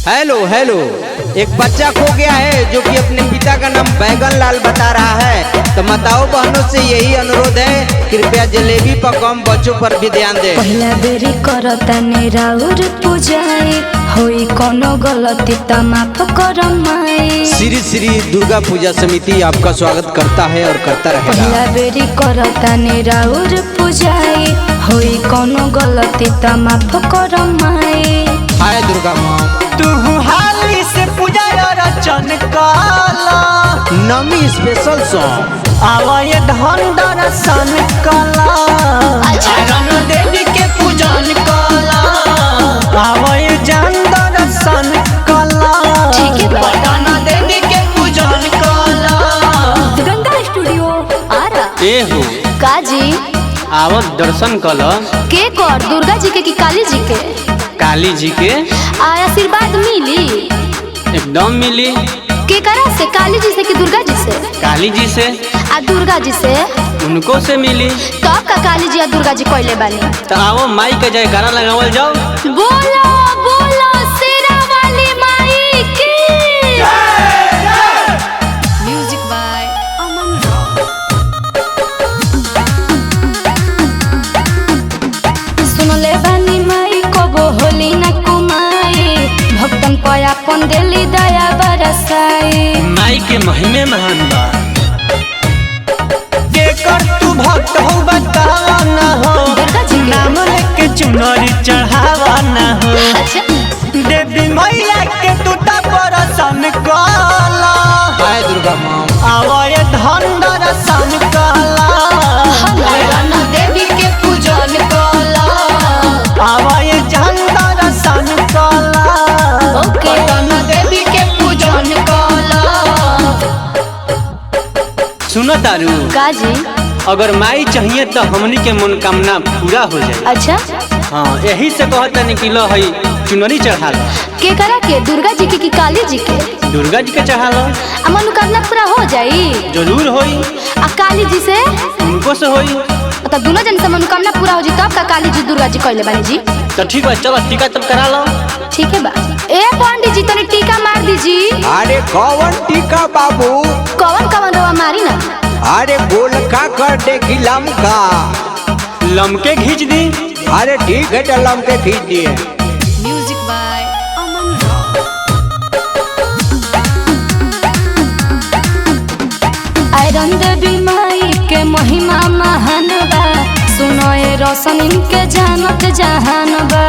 Hello hello, एक बच्चा खो गया है जो कि अपने पिता का नाम बैगन लाल बता रहा है। तो माताओं बहनों से यही अनुरोध है, कृपया जलेबी पर कम बच्चों पर भी ध्यान दें। पहला बेरी करताने राउर पूजाए, होई कोनो गलती त माफ करम माई। श्री श्री दुर्गा पूजा समिति आपका स्वागत करता है और करता रहेगा। पहला बेरी करताने राउर पूजाए, होई कोनो गलती त माफ करम माई। हाय दुर्गा माँ, तू हाली से पूजा रचन काला, नमी स्पेशल सॉन्ग आवाए धन दर्शन काला, रन देवी के पूजन काला, आवाए जान दर्शन काला, ठीक है बा। पटना देवी के पूजन काला। गंगा स्टूडियो आरा ए हो काजी आवत दर्शन कल के कर दुर्गा जी के कि काली जी के? काली जी के आशीर्वाद मिली एकदम मिली। के करा से? काली जी से कि दुर्गा जी से? काली जी से आ दुर्गा जी से? उनको से मिली। तब का काली जी आ दुर्गा जी कोइले बानी। तो आओ माई के जयकारा लगावल जाओ। बोलो बोलो शेरा वाली माई की म्यूजिक बाय अमन सुन ले बानी माई कबो होली न कुमाई, भक्तन पयापन देली दया बरसाई। माई के महिमे महान बा। के कर तू भक्त हो बतावा ना हो, दुर्गा जी के? नाम लेके चुनरी चढ़ावा ना हो, अच्छा देवी मैया के तू दर्शन काला, हाय दुर्गा माँ, आवाए धन दर्शन काला, रन देवी के पूजन कला। आवाए जान दर्शन काला, ओके रन देवी के पूजन काला। सुनो तारू, काजी अगर माई चाहिए तो हमनी के मनोकामना पूरा हो जाए। अच्छा हाँ, यही से कहता नहीं कि लो हई चुनरी चढ़ा लो। के करा के? दुर्गा जी के कि काली जी के? दुर्गा जी के चढ़ा लो, आ मनोकामना पूरा हो जाई। जरूर होई। आ काली जी से? उनको से होई। तो दोनों जन से मनोकामना पूरा हो जी तब का काली जी दुर्गा जी कहले बानी जी। तो ठीक है, चलो टीका तब करा लो। ठीक है बा। ए पंडित जी तने टीका मार दीजी। अरे कौन टीका बाबू? कवन कवन रवा मारी ना। अरे गोलका कर दे कि लमका? लमके खींच दी। अरे ठीक है, तो लमके खींच दिए। म्यूजिक बाय अमन आयरन देवी माई के महिमा महान बा, सुनो ए रोशन इनके जानत जहान बा।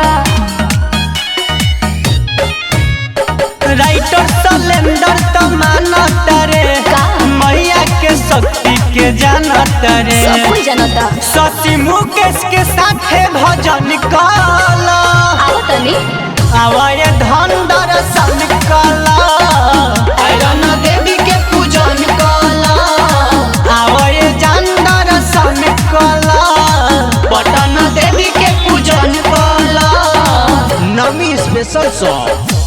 राइटर सलेंडर तो मानत रे, का? मैया के शक्ति के जानत रे, सब कोई जानता। शशि मुकेश के साथे भजन काला, आओ तनी आवाए धन दर्शन काला, आयरन देवी के पूजन काला, आवाए जान दर्शन काला, पटना देवी के पूजन काला। नमी स्पेशल सॉन्ग